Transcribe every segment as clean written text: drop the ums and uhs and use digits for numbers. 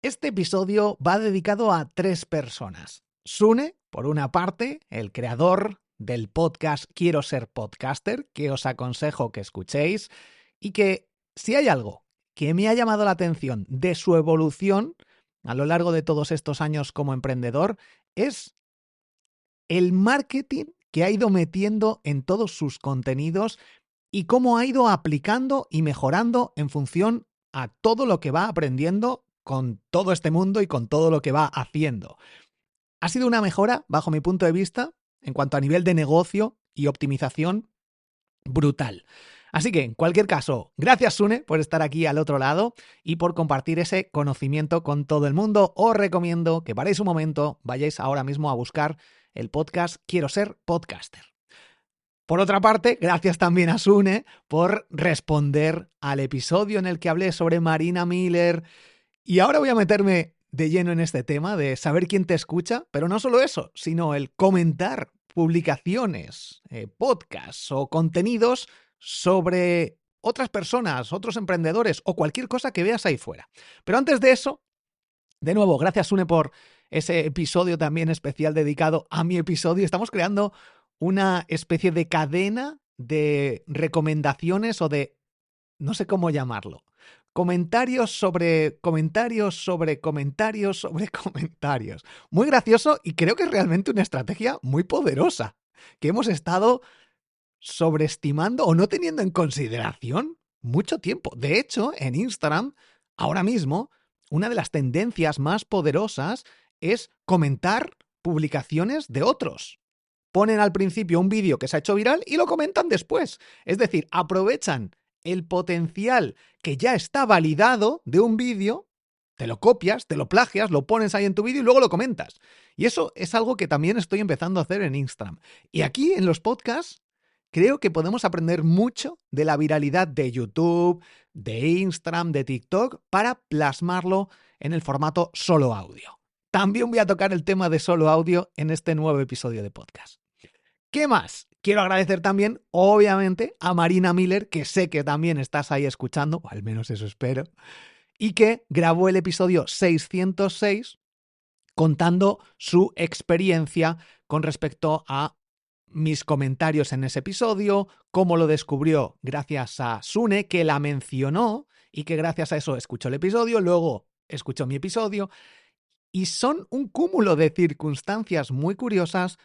Este episodio va dedicado a 3 personas. Sune, por una parte, el creador del podcast Quiero ser podcaster, que os aconsejo que escuchéis, y que si hay algo que me ha llamado la atención de su evolución a lo largo de todos estos años como emprendedor, es el marketing que ha ido metiendo en todos sus contenidos y cómo ha ido aplicando y mejorando en función a todo lo que va aprendiendo con todo este mundo y con todo lo que va haciendo. Ha sido una mejora, bajo mi punto de vista, en cuanto a nivel de negocio y optimización, brutal. Así que, en cualquier caso, gracias Sune por estar aquí al otro lado y por compartir ese conocimiento con todo el mundo. Os recomiendo que paréis un momento, vayáis ahora mismo a buscar el podcast Quiero ser podcaster. Por otra parte, gracias también a Sune por responder al episodio en el que hablé sobre Marina Miller. Y ahora voy a meterme de lleno en este tema de saber quién te escucha, pero no solo eso, sino el comentar publicaciones, podcasts o contenidos sobre otras personas, otros emprendedores o cualquier cosa que veas ahí fuera. Pero antes de eso, de nuevo, gracias Sune por ese episodio también especial dedicado a mi episodio. Estamos creando una especie de cadena de recomendaciones o de, no sé cómo llamarlo, comentarios sobre comentarios sobre comentarios sobre comentarios. Muy gracioso y creo que es realmente una estrategia muy poderosa que hemos estado sobreestimando o no teniendo en consideración mucho tiempo. De hecho, en Instagram, ahora mismo, una de las tendencias más poderosas es comentar publicaciones de otros. Ponen al principio un vídeo que se ha hecho viral y lo comentan después. Es decir, aprovechan el potencial que ya está validado de un vídeo, te lo copias, te lo plagias, lo pones ahí en tu vídeo y luego lo comentas. Y eso es algo que también estoy empezando a hacer en Instagram. Y aquí en los podcasts creo que podemos aprender mucho de la viralidad de YouTube, de Instagram, de TikTok, para plasmarlo en el formato solo audio. También voy a tocar el tema de solo audio en este nuevo episodio de podcast. ¿Qué más? Quiero agradecer también, obviamente, a Marina Miller, que sé que también estás ahí escuchando, o al menos eso espero, y que grabó el episodio 606 contando su experiencia con respecto a mis comentarios en ese episodio, cómo lo descubrió gracias a Sune, que la mencionó y que gracias a eso escuchó el episodio, luego escuchó mi episodio, y son un cúmulo de circunstancias muy curiosas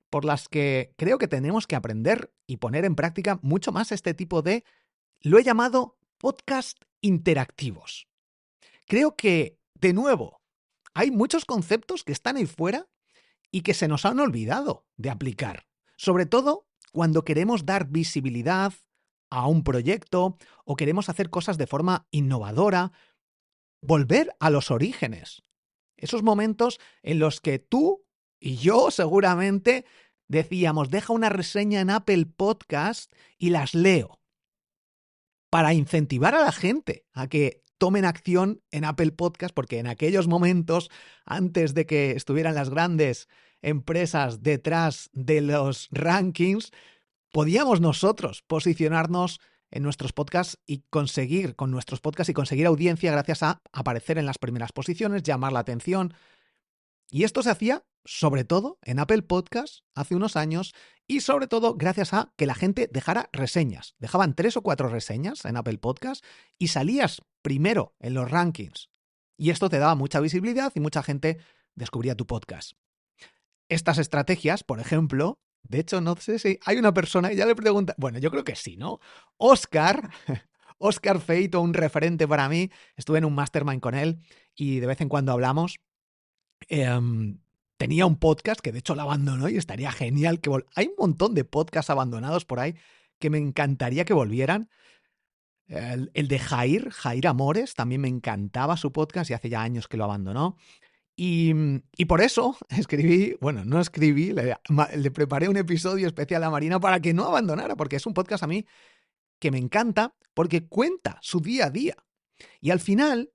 por las que creo que tenemos que aprender y poner en práctica mucho más este tipo de, lo he llamado podcast interactivos. Creo que, de nuevo, hay muchos conceptos que están ahí fuera y que se nos han olvidado de aplicar. Sobre todo cuando queremos dar visibilidad a un proyecto o queremos hacer cosas de forma innovadora, volver a los orígenes. Esos momentos en los que tú y yo seguramente decíamos, deja una reseña en Apple Podcast y las leo, para incentivar a la gente a que tomen acción en Apple Podcast, porque en aquellos momentos, antes de que estuvieran las grandes empresas detrás de los rankings, podíamos nosotros posicionarnos en nuestros podcasts y conseguir, con nuestros podcasts y conseguir audiencia gracias a aparecer en las primeras posiciones, llamar la atención. Y esto se hacía sobre todo en Apple Podcasts hace unos años y sobre todo gracias a que la gente dejara reseñas. Dejaban 3 o 4 reseñas en Apple Podcasts y salías primero en los rankings. Y esto te daba mucha visibilidad y mucha gente descubría tu podcast. Estas estrategias, por ejemplo, de hecho no sé si hay una persona y ya le pregunta, bueno, yo creo que sí, ¿no? Oscar Feito, un referente para mí, estuve en un mastermind con él y de vez en cuando hablamos. Tenía un podcast que de hecho lo abandonó y estaría genial que hay un montón de podcasts abandonados por ahí que me encantaría que volvieran. El de Jair Amores, también me encantaba su podcast y hace ya años que lo abandonó. Y por eso le preparé un episodio especial a Marina para que no abandonara, porque es un podcast a mí que me encanta porque cuenta su día a día. Y al final,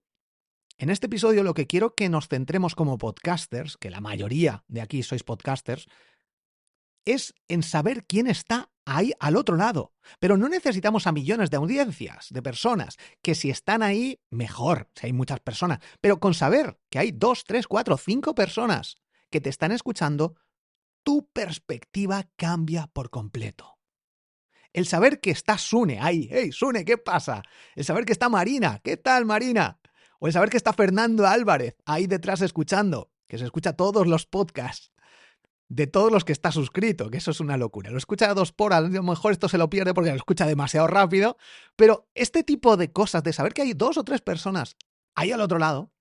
en este episodio lo que quiero que nos centremos como podcasters, que la mayoría de aquí sois podcasters, es en saber quién está ahí al otro lado. Pero no necesitamos a millones de audiencias, de personas, que si están ahí, mejor, si hay muchas personas. Pero con saber que hay 2, 3, 4, 5 personas que te están escuchando, tu perspectiva cambia por completo. El saber que está Sune ahí, hey Sune, ¿qué pasa? El saber que está Marina, ¿qué tal Marina? O el saber que está Fernando Álvarez ahí detrás escuchando, que se escucha todos los podcasts de todos los que está suscrito, que eso es una locura. Lo escucha a 2 por, a lo mejor esto se lo pierde porque lo escucha demasiado rápido, pero este tipo de cosas, de saber que hay 2 o 3 personas ahí al otro lado,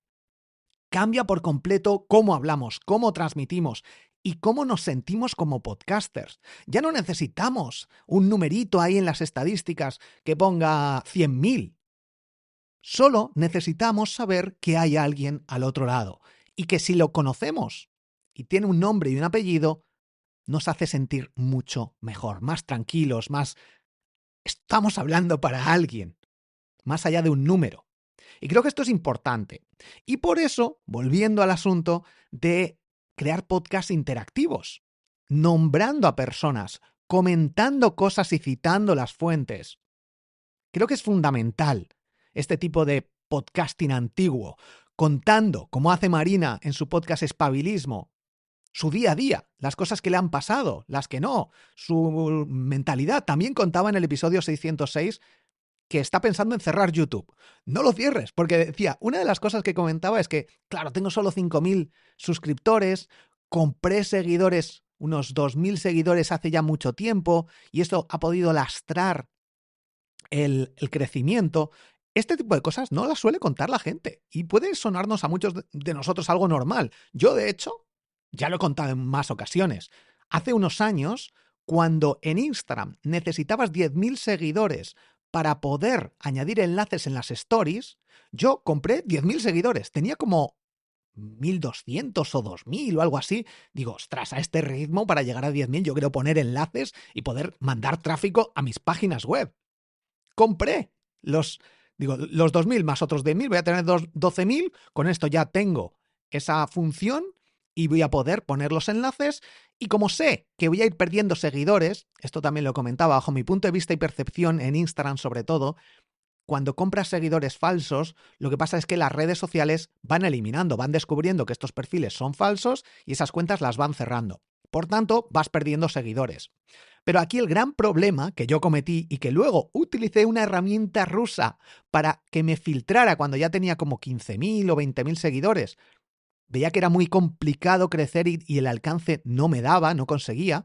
cambia por completo cómo hablamos, cómo transmitimos y cómo nos sentimos como podcasters. Ya no necesitamos un numerito ahí en las estadísticas que ponga 100.000. Solo necesitamos saber que hay alguien al otro lado y que si lo conocemos y tiene un nombre y un apellido, nos hace sentir mucho mejor, más tranquilos, más... Estamos hablando para alguien, más allá de un número. Y creo que esto es importante. Y por eso, volviendo al asunto de crear podcasts interactivos, nombrando a personas, comentando cosas y citando las fuentes. Creo que es fundamental este tipo de podcasting antiguo, contando, como hace Marina en su podcast Espabilismo, su día a día, las cosas que le han pasado, las que no, su mentalidad. También contaba en el episodio 606 que está pensando en cerrar YouTube. No lo cierres, porque decía, una de las cosas que comentaba es que, claro, tengo solo 5.000 suscriptores, compré seguidores, unos 2.000 seguidores hace ya mucho tiempo, y esto ha podido lastrar el crecimiento. Este tipo de cosas no las suele contar la gente y puede sonarnos a muchos de nosotros algo normal. Yo, de hecho, ya lo he contado en más ocasiones. Hace unos años, cuando en Instagram necesitabas 10.000 seguidores para poder añadir enlaces en las stories, yo compré 10.000 seguidores. Tenía como 1.200 o 2.000 o algo así. Digo, ostras, a este ritmo para llegar a 10.000 yo quiero poner enlaces y poder mandar tráfico a mis páginas web. Compré los 2.000 más otros 10.000, voy a tener 12.000, con esto ya tengo esa función y voy a poder poner los enlaces y como sé que voy a ir perdiendo seguidores, esto también lo comentaba bajo mi punto de vista y percepción en Instagram sobre todo, cuando compras seguidores falsos, lo que pasa es que las redes sociales van eliminando, van descubriendo que estos perfiles son falsos y esas cuentas las van cerrando. Por tanto, vas perdiendo seguidores. Pero aquí el gran problema que yo cometí y que luego utilicé una herramienta rusa para que me filtrara cuando ya tenía como 15.000 o 20.000 seguidores. Veía que era muy complicado crecer y el alcance no me daba, no conseguía.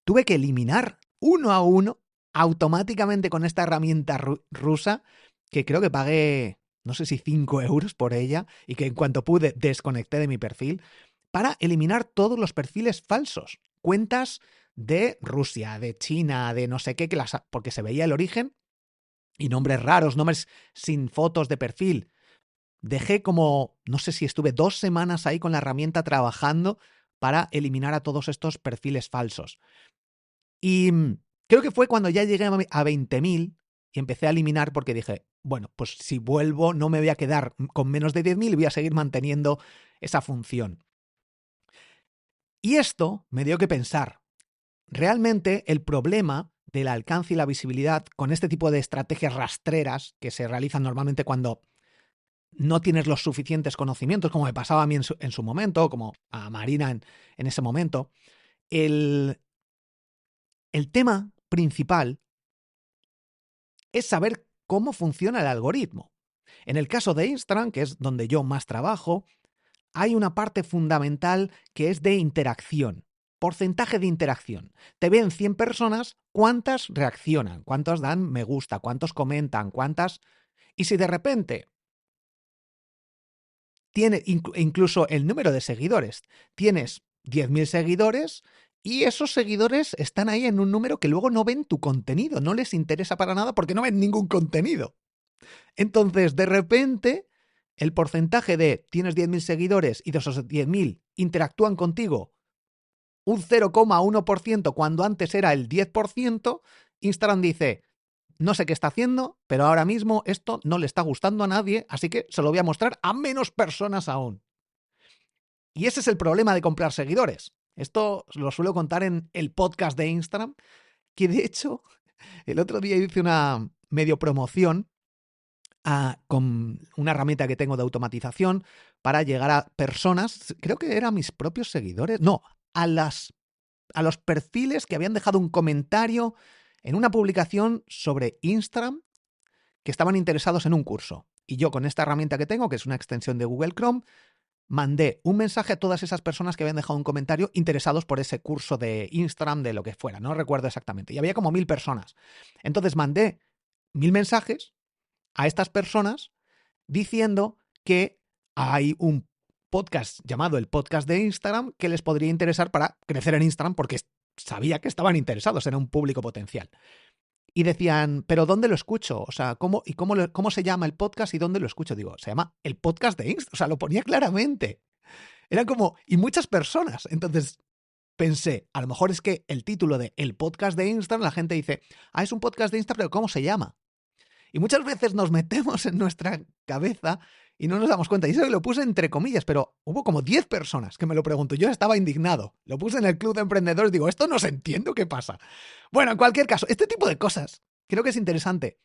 Tuve que eliminar uno a uno automáticamente con esta herramienta rusa que creo que pagué, no sé si 5 euros por ella y que en cuanto pude desconecté de mi perfil para eliminar todos los perfiles falsos. Cuentas de Rusia, de China, de no sé qué, porque se veía el origen y nombres raros, nombres sin fotos de perfil. Dejé como, no sé si estuve 2 semanas ahí con la herramienta trabajando para eliminar a todos estos perfiles falsos. Y creo que fue cuando ya llegué a 20.000 y empecé a eliminar porque dije, bueno, pues si vuelvo no me voy a quedar con menos de 10.000 y voy a seguir manteniendo esa función. Y esto me dio que pensar. Realmente el problema del alcance y la visibilidad con este tipo de estrategias rastreras que se realizan normalmente cuando no tienes los suficientes conocimientos, como me pasaba a mí en su momento, como a Marina en ese momento, el tema principal es saber cómo funciona el algoritmo. En el caso de Instagram, que es donde yo más trabajo, hay una parte fundamental que es de interacción. Porcentaje de interacción. Te ven 100 personas, ¿cuántas reaccionan? ¿Cuántos dan me gusta? ¿Cuántos comentan? ¿Cuántas? Y si de repente tiene incluso el número de seguidores, tienes 10.000 seguidores y esos seguidores están ahí en un número que luego no ven tu contenido, no les interesa para nada porque no ven ningún contenido. Entonces, de repente, el porcentaje de tienes 10.000 seguidores y de esos 10.000 interactúan contigo un 0,1% cuando antes era el 10%, Instagram dice, no sé qué está haciendo, pero ahora mismo esto no le está gustando a nadie, así que se lo voy a mostrar a menos personas aún. Y ese es el problema de comprar seguidores. Esto lo suelo contar en el podcast de Instagram, que de hecho el otro día hice una medio promoción con una herramienta que tengo de automatización para llegar a personas, creo que eran mis propios seguidores, no, a los perfiles que habían dejado un comentario en una publicación sobre Instagram que estaban interesados en un curso. Y yo con esta herramienta que tengo, que es una extensión de Google Chrome, mandé un mensaje a todas esas personas que habían dejado un comentario interesados por ese curso de Instagram, de lo que fuera, no recuerdo exactamente. Y había como 1000 personas. Entonces mandé 1000 mensajes a estas personas diciendo que hay un podcast llamado el podcast de Instagram que les podría interesar para crecer en Instagram porque sabía que estaban interesados, era un público potencial. Y decían, ¿pero dónde lo escucho? O sea, ¿cómo se llama el podcast y dónde lo escucho? Digo, se llama el podcast de Instagram. O sea, lo ponía claramente. Era como, y muchas personas. Entonces pensé, a lo mejor es que el título de el podcast de Instagram, la gente dice, es un podcast de Instagram, pero ¿cómo se llama? Y muchas veces nos metemos en nuestra cabeza y no nos damos cuenta. Y eso que lo puse entre comillas, pero hubo como 10 personas que me lo preguntó. Yo estaba indignado. Lo puse en el club de emprendedores. Digo, esto no se entiende, ¿qué pasa? Bueno, en cualquier caso, este tipo de cosas creo que es interesante.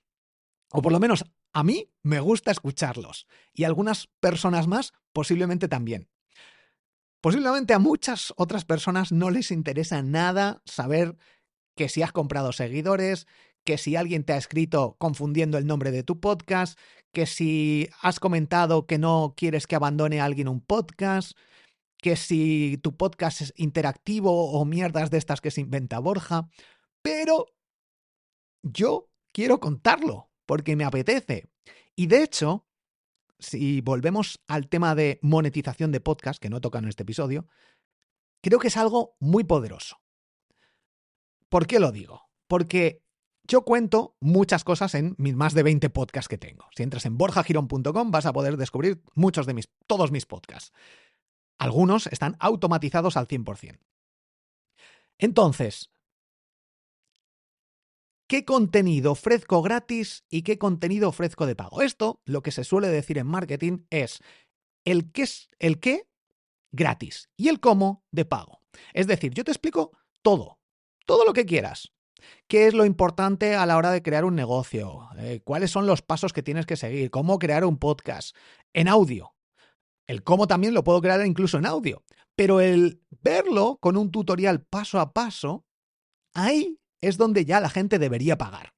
O por lo menos a mí me gusta escucharlos. Y a algunas personas más posiblemente también. Posiblemente a muchas otras personas no les interesa nada saber que si has comprado seguidores, que si alguien te ha escrito confundiendo el nombre de tu podcast, que si has comentado que no quieres que abandone a alguien un podcast, que si tu podcast es interactivo o mierdas de estas que se inventa Borja. Pero yo quiero contarlo porque me apetece. Y de hecho, si volvemos al tema de monetización de podcast, que no toca en este episodio, creo que es algo muy poderoso. ¿Por qué lo digo? Porque yo cuento muchas cosas en mis más de 20 podcasts que tengo. Si entras en borjagirón.com vas a poder descubrir todos mis podcasts. Algunos están automatizados al 100%. Entonces, ¿qué contenido ofrezco gratis y qué contenido ofrezco de pago? Esto, lo que se suele decir en marketing, es el qué gratis y el cómo de pago. Es decir, yo te explico todo lo que quieras. ¿Qué es lo importante a la hora de crear un negocio? ¿Cuáles son los pasos que tienes que seguir? ¿Cómo crear un podcast? En audio. El cómo también lo puedo crear incluso en audio. Pero el verlo con un tutorial paso a paso, ahí es donde ya la gente debería pagar.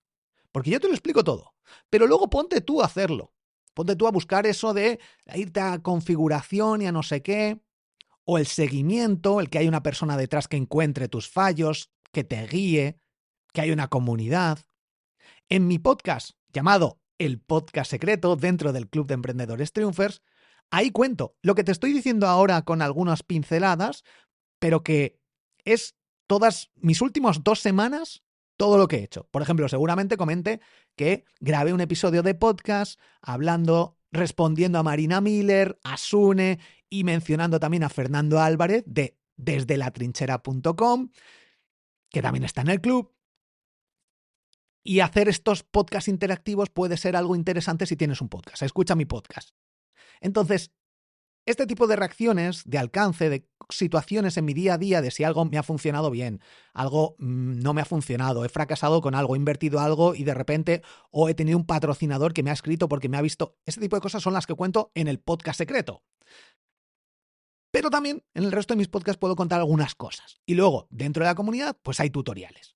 Porque yo te lo explico todo. Pero luego ponte tú a hacerlo. Ponte tú a buscar eso de irte a configuración y a no sé qué. O el seguimiento, el que hay una persona detrás que encuentre tus fallos, que te guíe, que hay una comunidad. En mi podcast, llamado El Podcast Secreto, dentro del Club de Emprendedores Triunfers, ahí cuento lo que te estoy diciendo ahora con algunas pinceladas, pero que es todas mis últimas 2 semanas, todo lo que he hecho. Por ejemplo, seguramente comente que grabé un episodio de podcast respondiendo a Marina Miller, a Sune y mencionando también a Fernando Álvarez de desdelatrinchera.com, que también está en el club. Y hacer estos podcasts interactivos puede ser algo interesante si tienes un podcast. Escucha mi podcast. Entonces, este tipo de reacciones, de alcance, de situaciones en mi día a día, de si algo me ha funcionado bien, algo no me ha funcionado, he fracasado con algo, he invertido algo y de repente o he tenido un patrocinador que me ha escrito porque me ha visto. Este tipo de cosas son las que cuento en el podcast secreto. Pero también en el resto de mis podcasts puedo contar algunas cosas. Y luego, dentro de la comunidad, pues hay tutoriales.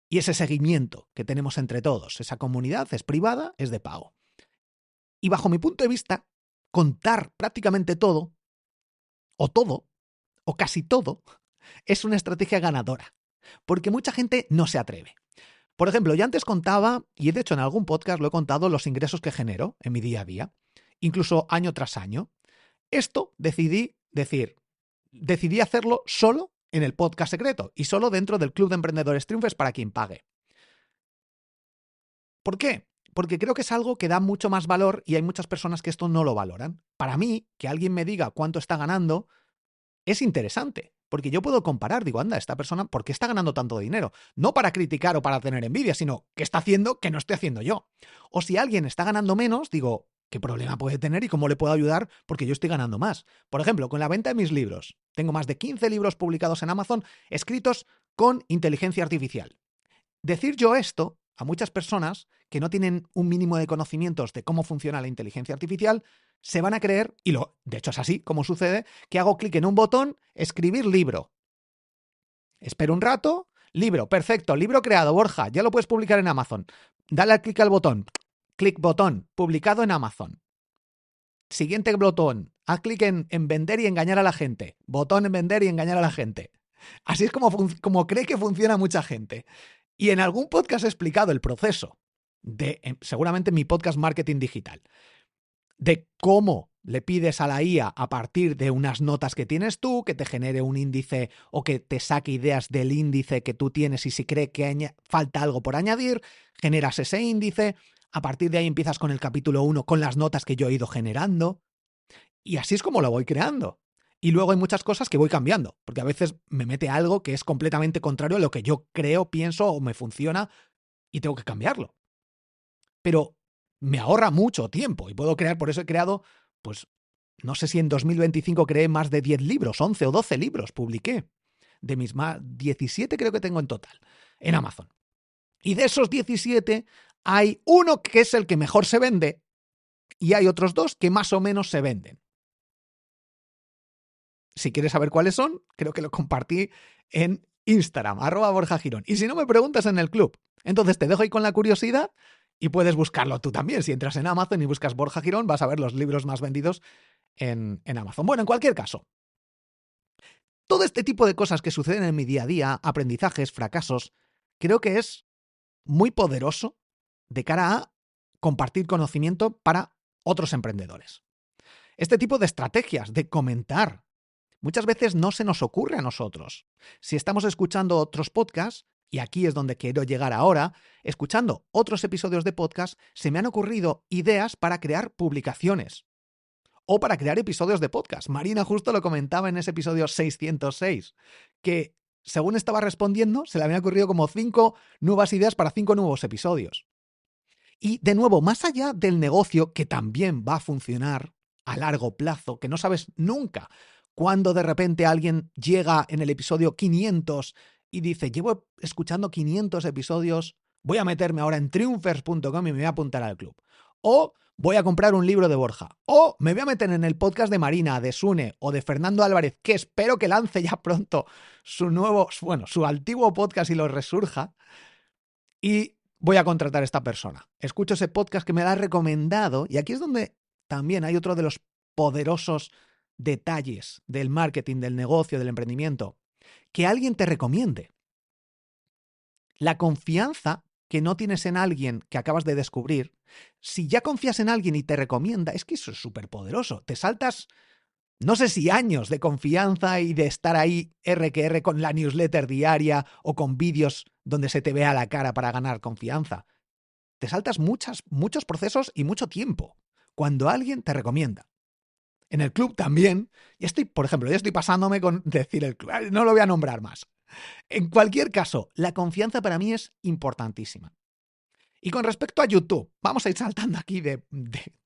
Y ese seguimiento que tenemos entre todos, esa comunidad es privada, es de pago. Y bajo mi punto de vista, contar prácticamente todo, o casi todo, es una estrategia ganadora. Porque mucha gente no se atreve. Por ejemplo, yo antes contaba, y de hecho en algún podcast lo he contado, los ingresos que genero en mi día a día, incluso año tras año. Esto decidí hacerlo solo en el podcast secreto y solo dentro del Club de Emprendedores Triunfers para quien pague. ¿Por qué? Porque creo que es algo que da mucho más valor y hay muchas personas que esto no lo valoran. Para mí, que alguien me diga cuánto está ganando es interesante, porque yo puedo comparar, digo, anda, esta persona, ¿por qué está ganando tanto dinero? No para criticar o para tener envidia, sino ¿qué está haciendo que no estoy haciendo yo? O si alguien está ganando menos, digo, qué problema puede tener y cómo le puedo ayudar porque yo estoy ganando más. Por ejemplo, con la venta de mis libros. Tengo más de 15 libros publicados en Amazon escritos con inteligencia artificial. Decir yo esto a muchas personas que no tienen un mínimo de conocimientos de cómo funciona la inteligencia artificial, se van a creer, de hecho es así como sucede, que hago clic en un botón, escribir libro. Espero un rato, libro, perfecto, libro creado, Borja, ya lo puedes publicar en Amazon. Dale al clic al botón, clic botón, publicado en Amazon. Siguiente botón, haz clic en vender y engañar a la gente. Botón en vender y engañar a la gente. Así es como cree que funciona mucha gente. Y en algún podcast he explicado el proceso seguramente en mi podcast Marketing Digital, de cómo le pides a la IA a partir de unas notas que tienes tú, que te genere un índice o que te saque ideas del índice que tú tienes y si cree que falta algo por añadir, generas ese índice, a partir de ahí empiezas con el capítulo 1 con las notas que yo he ido generando y así es como lo voy creando. Y luego hay muchas cosas que voy cambiando, porque a veces me mete algo que es completamente contrario a lo que yo creo, pienso o me funciona y tengo que cambiarlo. Pero me ahorra mucho tiempo y puedo crear, por eso he creado, pues no sé si en 2025 creé más de 10 libros, 11 o 12 libros publiqué. De mis más 17 creo que tengo en total, en Amazon. Y de esos 17 hay uno que es el que mejor se vende y hay otros 2 que más o menos se venden. Si quieres saber cuáles son, creo que lo compartí en Instagram, @BorjaGirón. Y si no, me preguntas en el club. Entonces te dejo ahí con la curiosidad y puedes buscarlo tú también. Si entras en Amazon y buscas Borja Girón, vas a ver los libros más vendidos en Amazon. Bueno, en cualquier caso, todo este tipo de cosas que suceden en mi día a día, aprendizajes, fracasos, creo que es muy poderoso de cara a compartir conocimiento para otros emprendedores. Este tipo de estrategias de comentar muchas veces no se nos ocurre a nosotros. Si estamos escuchando otros podcasts, y aquí es donde quiero llegar ahora, escuchando otros episodios de podcast, se me han ocurrido ideas para crear publicaciones o para crear episodios de podcast. Marina justo lo comentaba en ese episodio 606, que según estaba respondiendo, se le habían ocurrido como 5 nuevas ideas para 5 nuevos episodios. Y de nuevo, más allá del negocio, que también va a funcionar a largo plazo, que no sabes nunca cuando de repente alguien llega en el episodio 500 y dice, llevo escuchando 500 episodios, voy a meterme ahora en triunfers.com y me voy a apuntar al club. O voy a comprar un libro de Borja. O me voy a meter en el podcast de Marina, de Sune o de Fernando Álvarez, que espero que lance ya pronto su antiguo podcast y lo resurja. Y voy a contratar a esta persona. Escucho ese podcast que me la ha recomendado y aquí es donde también hay otro de los poderosos detalles del marketing, del negocio, del emprendimiento. Que alguien te recomiende. La confianza que no tienes en alguien que acabas de descubrir, si ya confías en alguien y te recomienda, es que eso es súper poderoso. Te saltas, no sé si años de confianza y de estar ahí R que R con la newsletter diaria o con vídeos donde se te vea la cara para ganar confianza. Te saltas muchos procesos y mucho tiempo cuando alguien te recomienda. En el club también, por ejemplo, ya estoy pasándome con decir el club, no lo voy a nombrar más. En cualquier caso, la confianza para mí es importantísima. Y con respecto a YouTube, vamos a ir saltando aquí de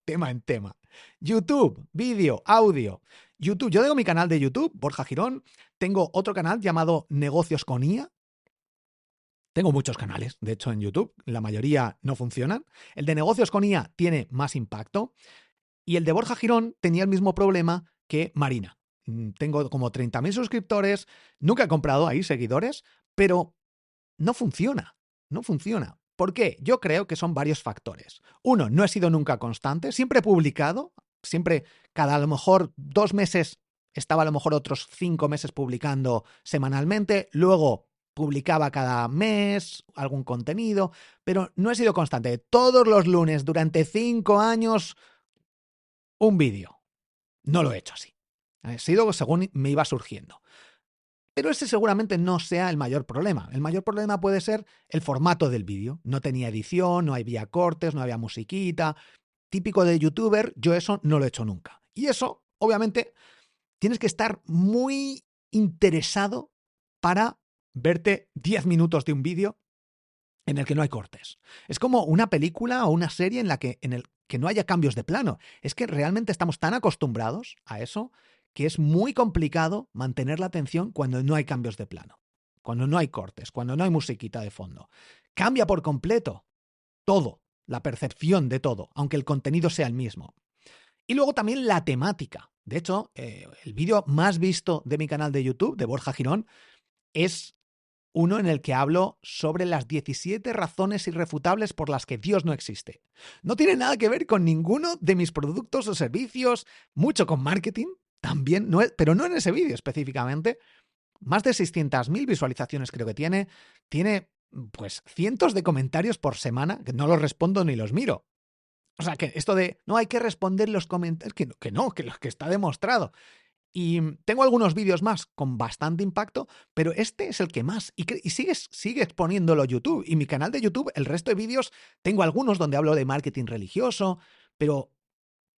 tema en tema. YouTube, vídeo, audio. YouTube, yo tengo mi canal de YouTube, Borja Girón. Tengo otro canal llamado Negocios con IA. Tengo muchos canales, de hecho, en YouTube. La mayoría no funcionan. El de Negocios con IA tiene más impacto. Y el de Borja Girón tenía el mismo problema que Marina. Tengo como 30.000 suscriptores. Nunca he comprado ahí seguidores, pero no funciona. No funciona. ¿Por qué? Yo creo que son varios factores. Uno, no he sido nunca constante. Siempre he publicado. Siempre, cada a lo mejor 2 meses, estaba a lo mejor otros 5 meses publicando semanalmente. Luego publicaba cada mes algún contenido, pero no he sido constante. Todos los lunes durante 5 años un vídeo. No lo he hecho así. Ha sido según me iba surgiendo. Pero ese seguramente no sea el mayor problema. El mayor problema puede ser el formato del vídeo. No tenía edición, no había cortes, no había musiquita. Típico de youtuber, yo eso no lo he hecho nunca. Y eso, obviamente, tienes que estar muy interesado para verte 10 minutos de un vídeo en el que no hay cortes. Es como una película o una serie en el que no haya cambios de plano. Es que realmente estamos tan acostumbrados a eso que es muy complicado mantener la atención cuando no hay cambios de plano, cuando no hay cortes, cuando no hay musiquita de fondo. Cambia por completo todo, la percepción de todo, aunque el contenido sea el mismo. Y luego también la temática. De hecho, el vídeo más visto de mi canal de YouTube, de Borja Girón, es uno en el que hablo sobre las 17 razones irrefutables por las que Dios no existe. No tiene nada que ver con ninguno de mis productos o servicios, mucho con marketing, también, pero no en ese vídeo específicamente. Más de 600.000 visualizaciones creo que tiene pues cientos de comentarios por semana, que no los respondo ni los miro. O sea, que esto de no hay que responder los comentarios, que lo que está demostrado. Y tengo algunos vídeos más con bastante impacto, pero este es el que más. Y sigue exponiéndolo YouTube. Y mi canal de YouTube, el resto de vídeos, tengo algunos donde hablo de marketing religioso, pero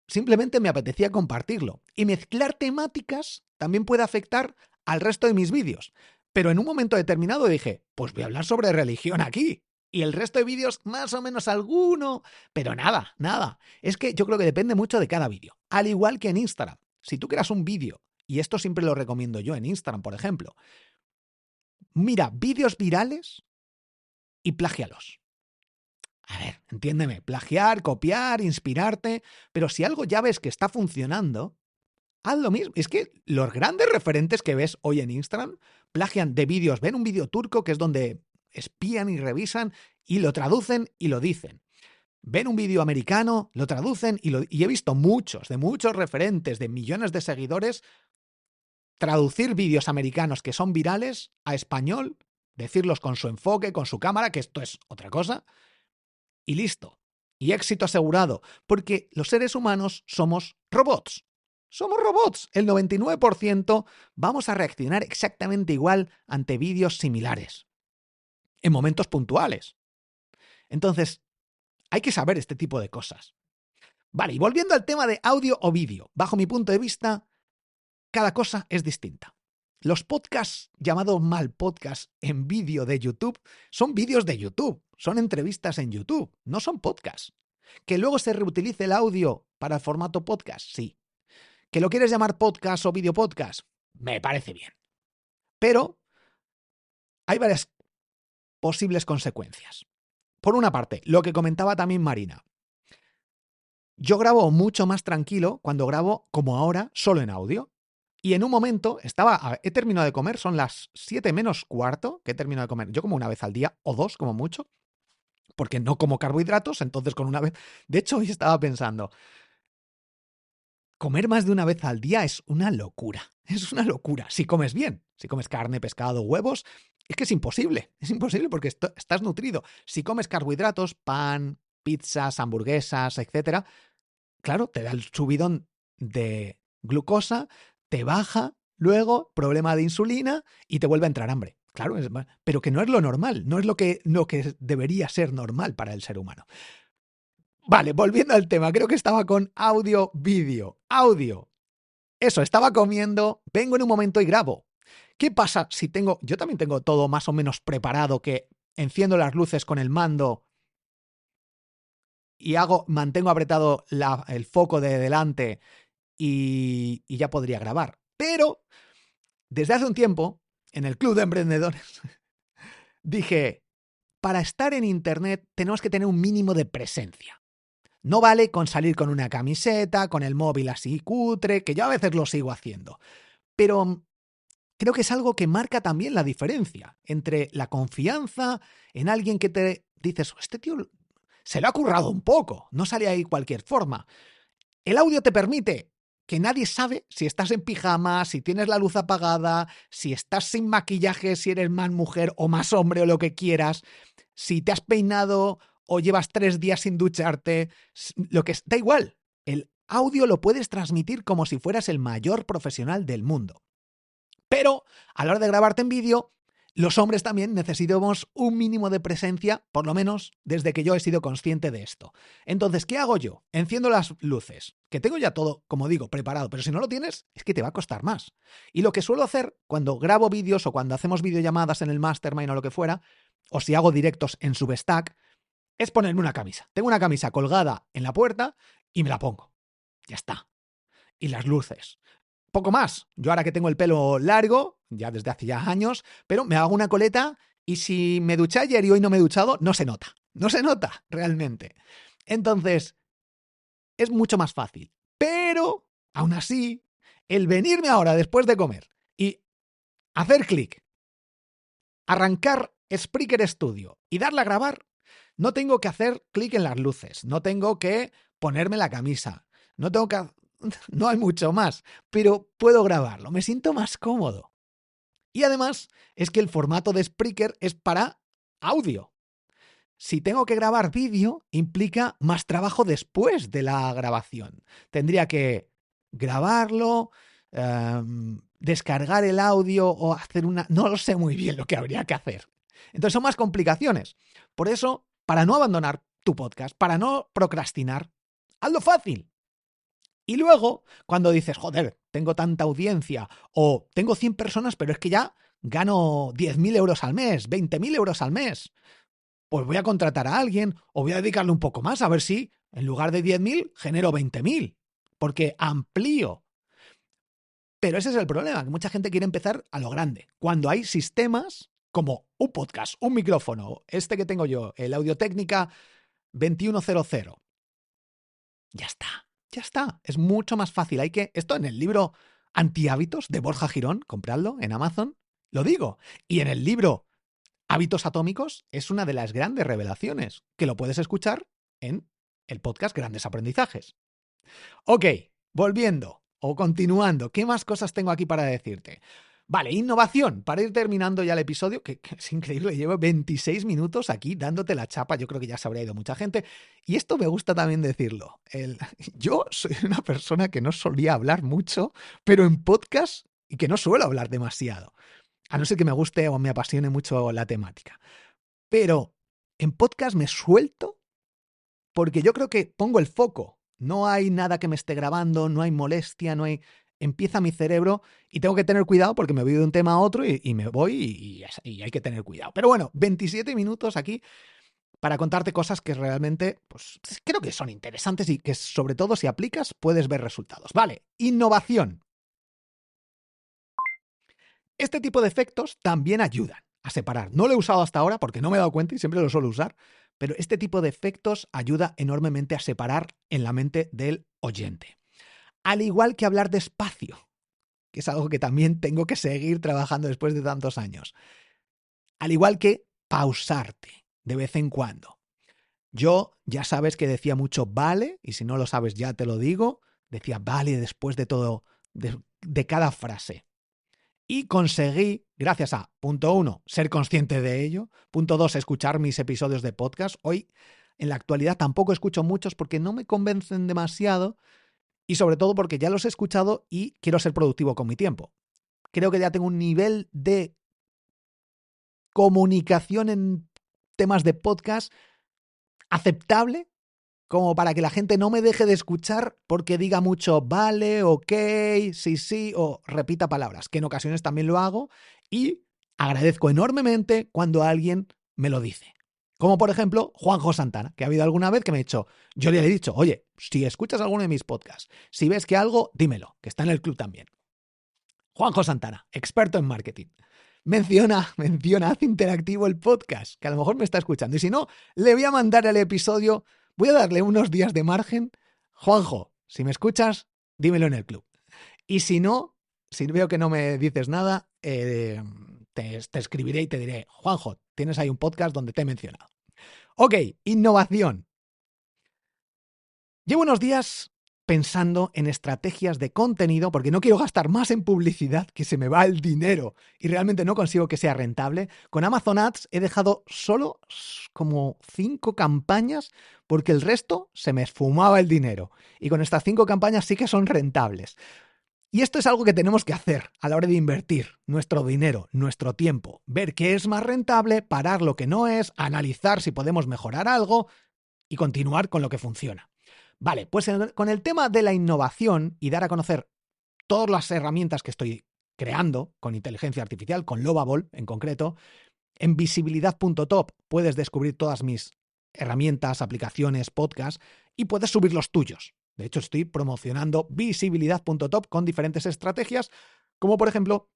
simplemente me apetecía compartirlo. Y mezclar temáticas también puede afectar al resto de mis vídeos. Pero en un momento determinado dije, pues voy a hablar sobre religión aquí. Y el resto de vídeos, más o menos alguno, pero nada. Es que yo creo que depende mucho de cada vídeo. Al igual que en Instagram. Si tú creas un vídeo, y esto siempre lo recomiendo yo en Instagram, por ejemplo, mira vídeos virales y plágialos. A ver, entiéndeme, plagiar, copiar, inspirarte, pero si algo ya ves que está funcionando, haz lo mismo. Es que los grandes referentes que ves hoy en Instagram plagian de vídeos. Ven un vídeo turco que es donde espían y revisan y lo traducen y lo dicen. Ven un vídeo americano, lo traducen y he visto muchos referentes de millones de seguidores traducir vídeos americanos que son virales a español, decirlos con su enfoque, con su cámara, que esto es otra cosa, y listo. Y éxito asegurado, porque los seres humanos somos robots. Somos robots. El 99% vamos a reaccionar exactamente igual ante vídeos similares, en momentos puntuales. Entonces, hay que saber este tipo de cosas. Vale, y volviendo al tema de audio o vídeo, bajo mi punto de vista, cada cosa es distinta. Los podcasts, llamados mal podcast en vídeo de YouTube, son vídeos de YouTube, son entrevistas en YouTube, no son podcasts. ¿Que luego se reutilice el audio para el formato podcast? Sí. ¿Que lo quieres llamar podcast o video podcast? Me parece bien. Pero hay varias posibles consecuencias. Por una parte, lo que comentaba también Marina. Yo grabo mucho más tranquilo cuando grabo, como ahora, solo en audio. Y en un momento he terminado de comer, son las 7 menos cuarto que he terminado de comer. Yo como una vez al día, o dos como mucho, porque no como carbohidratos, entonces con una vez... De hecho, hoy estaba pensando, comer más de una vez al día es una locura. Es una locura. Si comes bien, si comes carne, pescado, huevos, es que es imposible. Es imposible porque estás nutrido. Si comes carbohidratos, pan, pizzas, hamburguesas, etcétera, claro, te da el subidón de glucosa, te baja, luego problema de insulina y te vuelve a entrar hambre. Claro, pero que no es lo normal, no es lo que debería ser normal para el ser humano. Vale, volviendo al tema, creo que estaba con audio, vídeo. Audio. Eso, estaba comiendo, vengo en un momento y grabo. ¿Qué pasa si yo también tengo todo más o menos preparado, que enciendo las luces con el mando y mantengo apretado el foco de delante y ya podría grabar. Pero desde hace un tiempo, en el Club de Emprendedores, dije, para estar en Internet tenemos que tener un mínimo de presencia. No vale con salir con una camiseta, con el móvil así cutre, que yo a veces lo sigo haciendo. Pero creo que es algo que marca también la diferencia entre la confianza en alguien que te dices, este tío se lo ha currado un poco, no sale ahí cualquier forma. El audio te permite que nadie sabe si estás en pijama, si tienes la luz apagada, si estás sin maquillaje, si eres más mujer o más hombre o lo que quieras, si te has peinado o llevas 3 días sin ducharte, da igual. El audio lo puedes transmitir como si fueras el mayor profesional del mundo. Pero a la hora de grabarte en vídeo, los hombres también necesitamos un mínimo de presencia, por lo menos desde que yo he sido consciente de esto. Entonces, ¿qué hago yo? Enciendo las luces, que tengo ya todo, como digo, preparado, pero si no lo tienes, es que te va a costar más. Y lo que suelo hacer cuando grabo vídeos o cuando hacemos videollamadas en el Mastermind o lo que fuera, o si hago directos en Substack, es ponerme una camisa. Tengo una camisa colgada en la puerta y me la pongo. Ya está. Y las luces. Poco más. Yo ahora que tengo el pelo largo, ya desde hace ya años, pero me hago una coleta y si me duché ayer y hoy no me he duchado, no se nota. No se nota realmente. Entonces, es mucho más fácil. Pero, aún así, el venirme ahora después de comer y hacer clic, arrancar Spreaker Studio y darle a grabar, no tengo que hacer clic en las luces, no tengo que ponerme la camisa, no hay mucho más, pero puedo grabarlo, me siento más cómodo. Y además es que el formato de Spreaker es para audio. Si tengo que grabar vídeo, implica más trabajo después de la grabación. Tendría que grabarlo, descargar el audio o hacer una... No lo sé muy bien lo que habría que hacer. Entonces son más complicaciones. Por eso, para no abandonar tu podcast, para no procrastinar, hazlo fácil. Y luego, cuando dices, joder, tengo tanta audiencia o tengo 100 personas, pero es que ya gano 10.000 euros al mes, 20.000 euros al mes, pues voy a contratar a alguien o voy a dedicarle un poco más a ver si en lugar de 10.000 genero 20.000, porque amplío. Pero ese es el problema, que mucha gente quiere empezar a lo grande, cuando hay sistemas como un podcast, un micrófono, este que tengo yo, el Audio-Técnica 2100. Ya está, es mucho más fácil. Esto en el libro Antihábitos de Borja Girón, compradlo en Amazon, lo digo. Y en el libro Hábitos Atómicos es una de las grandes revelaciones, que lo puedes escuchar en el podcast Grandes Aprendizajes. Ok, volviendo o continuando, ¿qué más cosas tengo aquí para decirte? Vale, innovación, para ir terminando ya el episodio, que es increíble, llevo 26 minutos aquí dándote la chapa, yo creo que ya se habría ido mucha gente, y esto me gusta también decirlo. Yo soy una persona que no solía hablar mucho, pero en podcast, y que no suelo hablar demasiado, a no ser que me guste o me apasione mucho la temática. Pero en podcast me suelto porque yo creo que pongo el foco. No hay nada que me esté grabando, no hay molestia, no hay... Empieza mi cerebro y tengo que tener cuidado porque me voy de un tema a otro y me voy y hay que tener cuidado. Pero bueno, 27 minutos aquí para contarte cosas que realmente pues, creo que son interesantes y que sobre todo si aplicas puedes ver resultados. Vale, innovación. Este tipo de efectos también ayudan a separar. No lo he usado hasta ahora porque no me he dado cuenta y siempre lo suelo usar, pero este tipo de efectos ayuda enormemente a separar en la mente del oyente. Al igual que hablar despacio, que es algo que también tengo que seguir trabajando después de tantos años. Al igual que pausarte de vez en cuando. Yo ya sabes que decía mucho vale, y si no lo sabes ya te lo digo, decía vale después de todo, de cada frase. Y conseguí, gracias a, punto 1, ser consciente de ello, punto 2, escuchar mis episodios de podcast. Hoy, en la actualidad, tampoco escucho muchos porque no me convencen demasiado y sobre todo porque ya los he escuchado y quiero ser productivo con mi tiempo. Creo que ya tengo un nivel de comunicación en temas de podcast aceptable como para que la gente no me deje de escuchar porque diga mucho vale, ok, sí, o repita palabras, que en ocasiones también lo hago y agradezco enormemente cuando alguien me lo dice. Como por ejemplo Juanjo Santana, que ha habido alguna vez que me ha dicho, yo le he dicho, oye, si escuchas alguno de mis podcasts, si ves que algo, dímelo, que está en el club también. Juanjo Santana, experto en marketing. Menciona, haz interactivo el podcast, que a lo mejor me está escuchando. Y si no, le voy a mandar el episodio. Voy a darle unos días de margen. Juanjo, si me escuchas, dímelo en el club. Y si no, si veo que no me dices nada, te escribiré y te diré, Juanjo, tienes ahí un podcast donde te he mencionado. Ok, innovación. Llevo unos días pensando en estrategias de contenido porque no quiero gastar más en publicidad, que se me va el dinero y realmente no consigo que sea rentable. Con Amazon Ads he dejado solo como 5 campañas porque el resto se me esfumaba el dinero. Y con estas 5 campañas sí que son rentables. Y esto es algo que tenemos que hacer a la hora de invertir nuestro dinero, nuestro tiempo, ver qué es más rentable, parar lo que no es, analizar si podemos mejorar algo y continuar con lo que funciona. Vale, pues con el tema de la innovación y dar a conocer todas las herramientas que estoy creando con inteligencia artificial, con Lovable en concreto, En visibilidad.top puedes descubrir todas mis herramientas, aplicaciones, podcasts y puedes subir los tuyos. De hecho, estoy promocionando visibilidad.top con diferentes estrategias, como por ejemplo,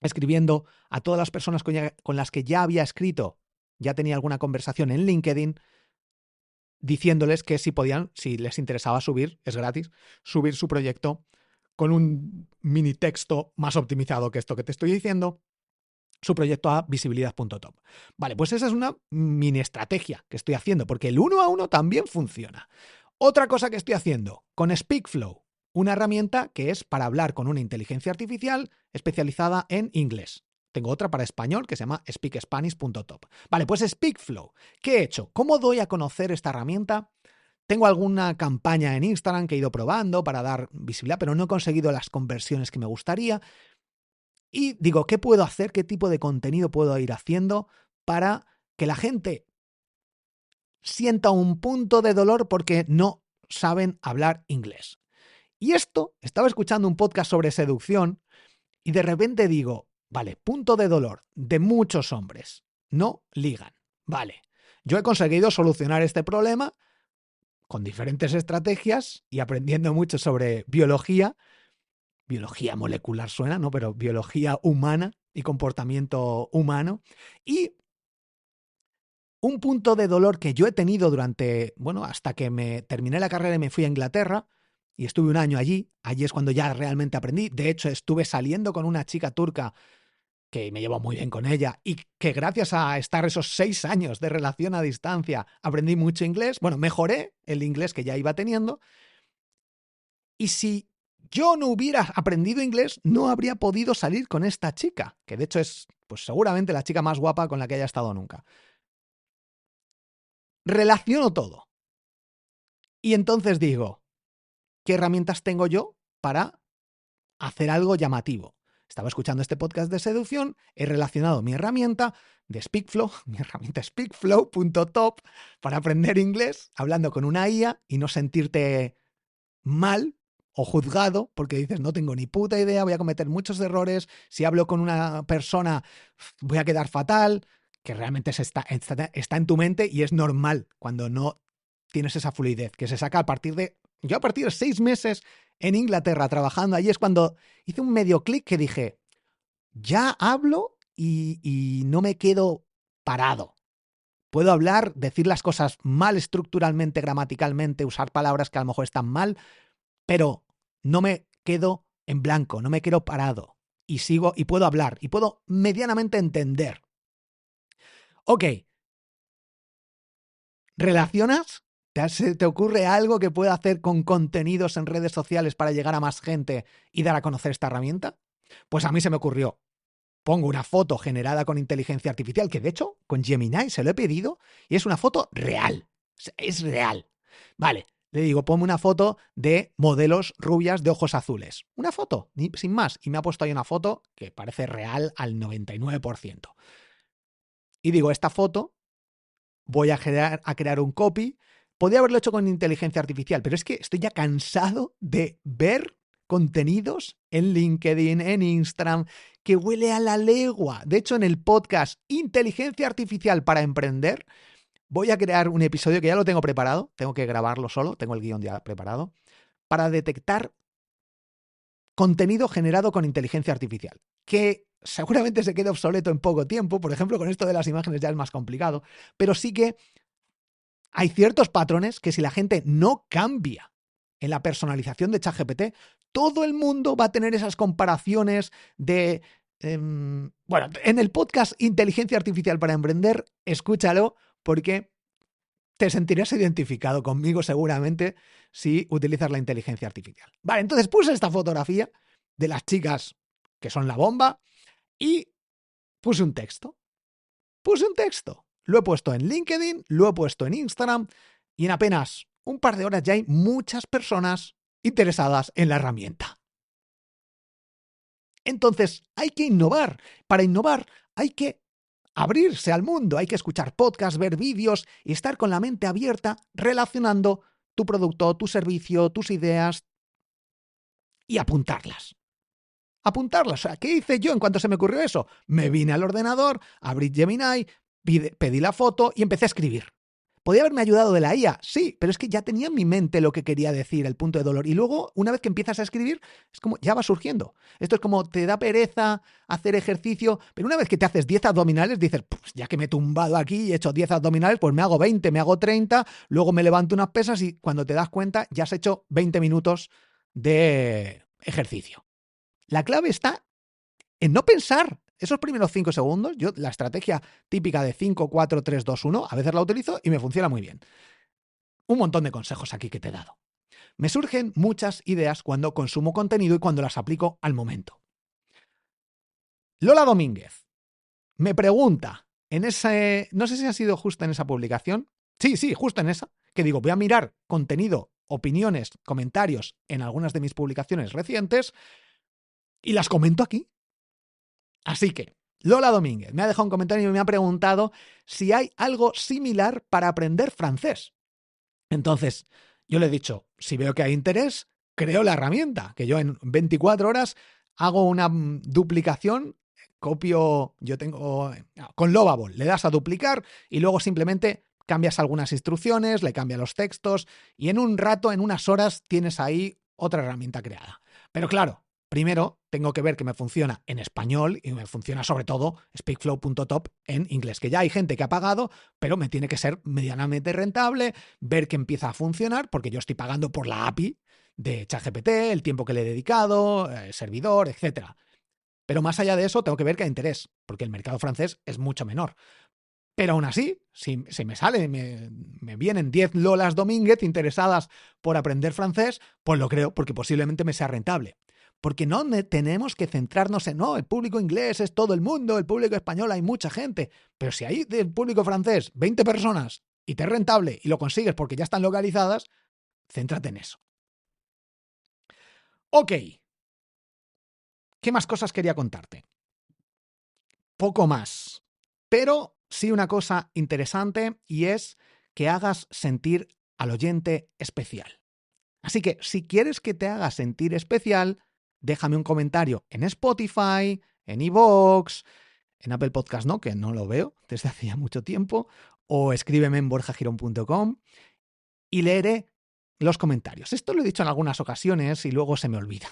escribiendo a todas las personas con las que ya había escrito, ya tenía alguna conversación en LinkedIn, diciéndoles que si podían, si les interesaba subir, es gratis, subir su proyecto con un mini texto más optimizado que esto que te estoy diciendo, su proyecto a visibilidad.top. Vale, pues esa es una mini estrategia que estoy haciendo, porque el 1 a 1 también funciona. Otra cosa que estoy haciendo con SpeakFlow, una herramienta que es para hablar con una inteligencia artificial especializada en inglés. Tengo otra para español que se llama speakspanish.top. Vale, pues SpeakFlow. ¿Qué he hecho? ¿Cómo doy a conocer esta herramienta? Tengo alguna campaña en Instagram que he ido probando para dar visibilidad, pero no he conseguido las conversiones que me gustaría. Y digo, ¿qué puedo hacer? ¿Qué tipo de contenido puedo ir haciendo para que la gente sienta un punto de dolor porque no saben hablar inglés? Y esto, estaba escuchando un podcast sobre seducción y de repente digo, vale, punto de dolor de muchos hombres, no ligan. Vale, yo he conseguido solucionar este problema con diferentes estrategias y aprendiendo mucho sobre biología molecular suena, ¿no? Pero biología humana y comportamiento humano. Y un punto de dolor que yo he tenido durante, bueno, hasta que me terminé la carrera y me fui a Inglaterra y estuve un año allí. Allí es cuando ya realmente aprendí. De hecho, estuve saliendo con una chica turca que me llevo muy bien con ella y que gracias a estar esos 6 años de relación a distancia aprendí mucho inglés. Bueno, mejoré el inglés que ya iba teniendo. Y si yo no hubiera aprendido inglés, no habría podido salir con esta chica, que de hecho es, pues seguramente la chica más guapa con la que haya estado nunca. Relaciono todo. Y entonces digo, ¿qué herramientas tengo yo para hacer algo llamativo? Estaba escuchando este podcast de seducción, he relacionado mi herramienta de SpeakFlow, mi herramienta speakflow.top para aprender inglés, hablando con una IA y no sentirte mal o juzgado porque dices no tengo ni puta idea, voy a cometer muchos errores, si hablo con una persona voy a quedar fatal, que realmente está en tu mente y es normal cuando no tienes esa fluidez, que se saca a partir de... Yo a partir de 6 meses en Inglaterra trabajando allí es cuando hice un medio clic que dije, ya hablo y no me quedo parado. Puedo hablar, decir las cosas mal estructuralmente, gramaticalmente, usar palabras que a lo mejor están mal, pero no me quedo en blanco, no me quedo parado y sigo y puedo hablar y puedo medianamente entender. Ok, ¿relacionas? ¿Te ocurre algo que pueda hacer con contenidos en redes sociales para llegar a más gente y dar a conocer esta herramienta? Pues a mí se me ocurrió. Pongo una foto generada con inteligencia artificial, que de hecho con Gemini se lo he pedido y es una foto real. Es real. Vale, le digo, ponme una foto de modelos rubias de ojos azules. Una foto, sin más. Y me ha puesto ahí una foto que parece real al 99%. Y digo, esta foto voy a crear un copy. Podría haberlo hecho con inteligencia artificial, pero es que estoy ya cansado de ver contenidos en LinkedIn, en Instagram, que huele a la legua. De hecho, en el podcast Inteligencia Artificial para Emprender, voy a crear un episodio que ya lo tengo preparado, tengo que grabarlo solo, tengo el guión ya preparado, para detectar contenido generado con inteligencia artificial, que seguramente se quede obsoleto en poco tiempo. Por ejemplo, con esto de las imágenes ya es más complicado, pero sí que hay ciertos patrones que si la gente no cambia en la personalización de ChatGPT, todo el mundo va a tener esas comparaciones de... bueno, en el podcast Inteligencia Artificial para Emprender, escúchalo porque te sentirás identificado conmigo seguramente si utilizas la inteligencia artificial. Vale, entonces puse esta fotografía de las chicas que son la bomba y puse un texto. Lo he puesto en LinkedIn, lo he puesto en Instagram y en apenas un par de horas ya hay muchas personas interesadas en la herramienta. Entonces hay que innovar. Para innovar hay que abrirse al mundo, hay que escuchar podcasts, ver vídeos y estar con la mente abierta relacionando tu producto, tu servicio, tus ideas y apuntarlas. apuntarlas. O sea, ¿qué hice yo en cuanto se me ocurrió eso? Me vine al ordenador, abrí Gemini, pedí la foto y empecé a escribir. ¿Podría haberme ayudado de la IA? Sí, pero es que ya tenía en mi mente lo que quería decir, el punto de dolor. Y luego, una vez que empiezas a escribir, es como, ya va surgiendo. Esto es como, te da pereza hacer ejercicio, pero una vez que te haces 10 abdominales, dices, pues ya que me he tumbado aquí y he hecho 10 abdominales, pues me hago 20, me hago 30, luego me levanto unas pesas y cuando te das cuenta, ya has hecho 20 minutos de ejercicio. La clave está en no pensar. Esos primeros 5 segundos, yo la estrategia típica de 5, 4, 3, 2, 1, a veces la utilizo y me funciona muy bien. Un montón de consejos aquí que te he dado. Me surgen muchas ideas cuando consumo contenido y cuando las aplico al momento. Lola Domínguez me pregunta en ese, no sé si ha sido justo en esa publicación, sí, justo en esa, que digo, voy a mirar contenido, opiniones, comentarios en algunas de mis publicaciones recientes y las comento aquí. Así que, Lola Domínguez me ha dejado un comentario y me ha preguntado si hay algo similar para aprender francés. Entonces, yo le he dicho, si veo que hay interés, creo la herramienta, que yo en 24 horas hago una duplicación, copio, yo tengo, con Lovable, le das a duplicar y luego simplemente cambias algunas instrucciones, le cambias los textos y en un rato, en unas horas, tienes ahí otra herramienta creada. Pero claro, primero tengo que ver que me funciona en español y me funciona sobre todo speakflow.top en inglés, que ya hay gente que ha pagado, pero me tiene que ser medianamente rentable, ver que empieza a funcionar, porque yo estoy pagando por la API de ChatGPT, el tiempo que le he dedicado, servidor, etcétera. Pero más allá de eso, tengo que ver que hay interés, porque el mercado francés es mucho menor. Pero aún así, si me sale, me vienen 10 Lolas Domínguez interesadas por aprender francés, pues lo creo, porque posiblemente me sea rentable. Porque no tenemos que centrarnos en, no, el público inglés es todo el mundo, el público español hay mucha gente. Pero si hay del público francés 20 personas y te es rentable y lo consigues porque ya están localizadas, céntrate en eso. Ok. ¿Qué más cosas quería contarte? Poco más. Pero sí una cosa interesante y es que hagas sentir al oyente especial. Así que si quieres que te haga sentir especial, déjame un comentario en Spotify, en iVoox, en Apple Podcast no, que no lo veo desde hace ya mucho tiempo, o escríbeme en borjagirón.com y leeré los comentarios. Esto lo he dicho en algunas ocasiones y luego se me olvida,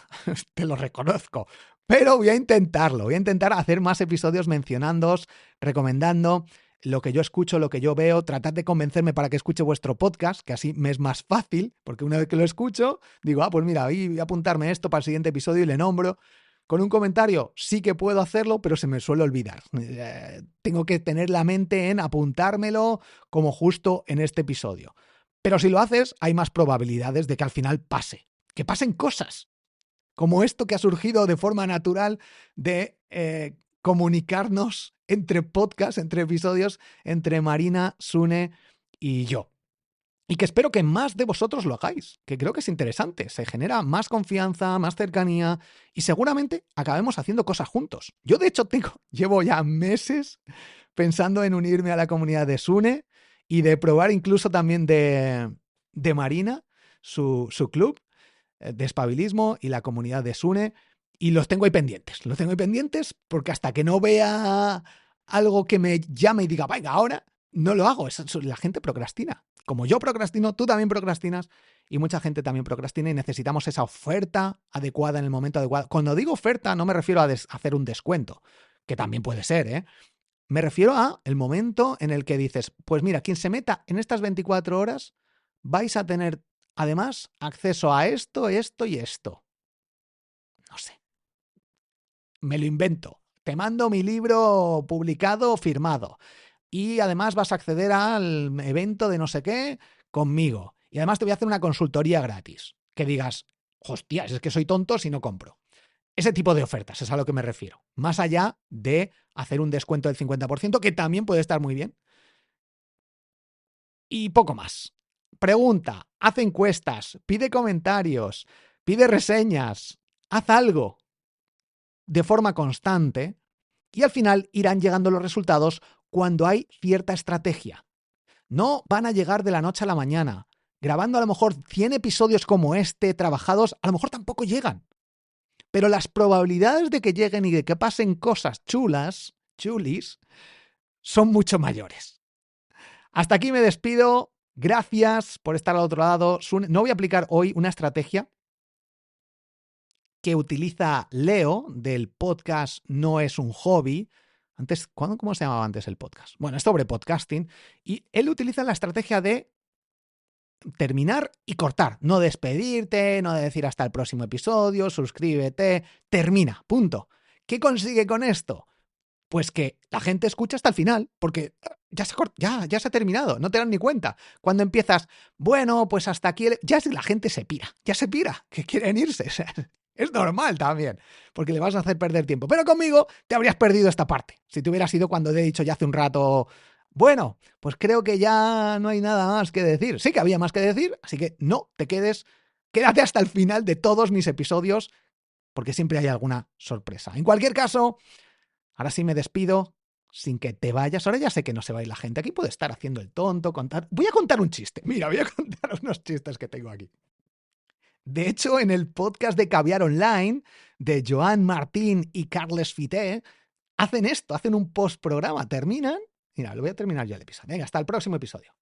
te lo reconozco, pero voy a intentarlo, voy a intentar hacer más episodios mencionándoos, recomendando lo que yo escucho, lo que yo veo, tratad de convencerme para que escuche vuestro podcast, que así me es más fácil, porque una vez que lo escucho, digo, pues mira, voy a apuntarme esto para el siguiente episodio y le nombro. Con un comentario sí que puedo hacerlo, pero se me suele olvidar. Tengo que tener la mente en apuntármelo como justo en este episodio. Pero si lo haces, hay más probabilidades de que al final pase. Que pasen cosas. Como esto que ha surgido de forma natural de comunicarnos entre podcasts, entre episodios, entre Marina, Sune y yo. Y que espero que más de vosotros lo hagáis, que creo que es interesante. Se genera más confianza, más cercanía y seguramente acabemos haciendo cosas juntos. Yo, de hecho, llevo ya meses pensando en unirme a la comunidad de Sune y de probar incluso también de Marina, su club de espabilismo y la comunidad de Sune. Y los tengo ahí pendientes. Los tengo ahí pendientes porque hasta que no vea algo que me llame y diga, venga, ahora, no lo hago. La gente procrastina. Como yo procrastino, tú también procrastinas y mucha gente también procrastina y necesitamos esa oferta adecuada en el momento adecuado. Cuando digo oferta no me refiero a hacer un descuento, que también puede ser, ¿eh? Me refiero a el momento en el que dices, pues mira, quien se meta en estas 24 horas vais a tener además acceso a esto, esto y esto. No sé. Me lo invento. Te mando mi libro publicado, firmado. Y además vas a acceder al evento de no sé qué conmigo. Y además te voy a hacer una consultoría gratis. Que digas, hostia, es que soy tonto si no compro. Ese tipo de ofertas es a lo que me refiero. Más allá de hacer un descuento del 50%, que también puede estar muy bien. Y poco más. Pregunta, haz encuestas, pide comentarios, pide reseñas, haz algo de forma constante y al final irán llegando los resultados cuando hay cierta estrategia. No van a llegar de la noche a la mañana. Grabando a lo mejor 100 episodios como este, trabajados, a lo mejor tampoco llegan. pero las probabilidades de que lleguen y de que pasen cosas chulis, son mucho mayores. Hasta aquí me despido. Gracias por estar al otro lado. No voy a aplicar hoy una estrategia que utiliza Leo del podcast No es un hobby. Antes, ¿cómo se llamaba antes el podcast? Bueno, es sobre podcasting y él utiliza la estrategia de terminar y cortar, no despedirte, no decir hasta el próximo episodio, suscríbete, termina, punto. ¿Qué consigue con esto? Pues que la gente escucha hasta el final, porque ya se ha terminado, no te dan ni cuenta. Cuando empiezas, bueno, pues hasta aquí, ya la gente se pira, que quieren irse. O sea, es normal también, porque le vas a hacer perder tiempo. Pero conmigo te habrías perdido esta parte. Si te hubieras ido cuando te he dicho ya hace un rato, bueno, pues creo que ya no hay nada más que decir. Sí que había más que decir, así que no te quedes, quédate hasta el final de todos mis episodios, porque siempre hay alguna sorpresa. En cualquier caso, ahora sí me despido sin que te vayas. Ahora ya sé que no se va a ir la gente. Aquí puedo estar haciendo el tonto, contar. Voy a contar un chiste. Mira, voy a contar unos chistes que tengo aquí. De hecho, en el podcast de Caviar Online, de Joan Martín y Carles Fité, hacen esto, hacen un postprograma. Terminan. Mira, lo voy a terminar ya el episodio. Venga, hasta el próximo episodio.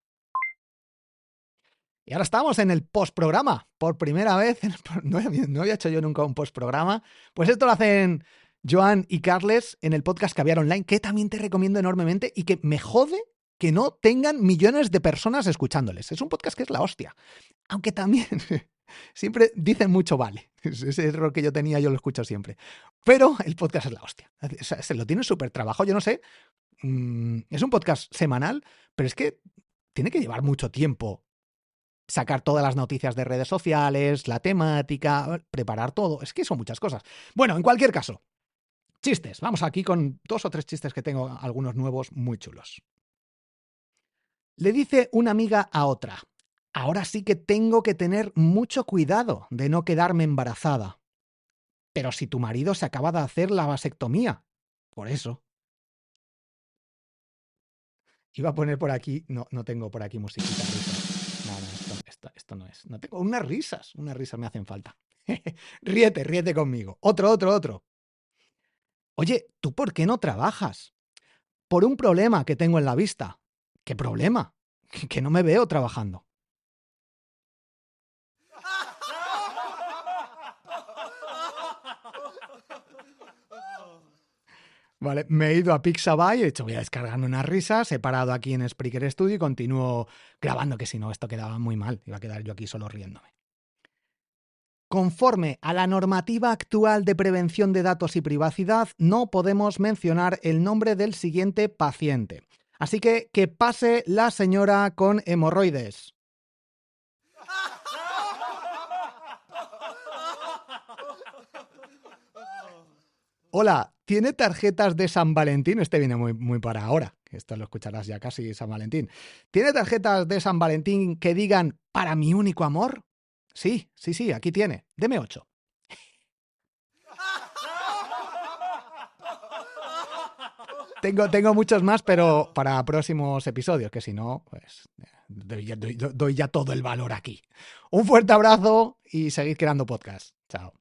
Y ahora estamos en el postprograma. Por primera vez, no había hecho yo nunca un postprograma. Pues esto lo hacen Joan y Carles en el podcast Caviar Online, que también te recomiendo enormemente y que me jode que no tengan millones de personas escuchándoles. Es un podcast que es la hostia. Aunque también siempre dicen mucho vale. Ese error que yo tenía, yo lo escucho siempre. Pero el podcast es la hostia. O sea, se lo tiene súper trabajo. Yo no sé. Es un podcast semanal, pero es que tiene que llevar mucho tiempo sacar todas las noticias de redes sociales, la temática, preparar todo. Es que son muchas cosas. Bueno, en cualquier caso, chistes. Vamos aquí con 2 o 3 chistes que tengo, algunos nuevos muy chulos. Le dice una amiga a otra: ahora sí que tengo que tener mucho cuidado de no quedarme embarazada. Pero si tu marido se acaba de hacer la vasectomía. Por eso. Iba a poner por aquí, no tengo por aquí musiquita risa. No, esto no es. No tengo unas risas me hacen falta. ríete conmigo. Otro. Oye, ¿tú por qué no trabajas? Por un problema que tengo en la vista. ¿Qué problema? Que no me veo trabajando. Vale, me he ido a Pixabay, he dicho voy a descargarme unas risas, he parado aquí en Spreaker Studio y continúo grabando, que si no esto quedaba muy mal, iba a quedar yo aquí solo riéndome. Conforme a la normativa actual de prevención de datos y privacidad, no podemos mencionar el nombre del siguiente paciente. Así que pase la señora con hemorroides. Hola, ¿tiene tarjetas de San Valentín? Este viene muy para ahora, que esto lo escucharás ya casi San Valentín. ¿Tiene tarjetas de San Valentín que digan para mi único amor? Sí, aquí tiene. Deme 8. Tengo muchos más, pero para próximos episodios, que si no, pues doy ya todo el valor aquí. Un fuerte abrazo y seguid creando podcast. Chao.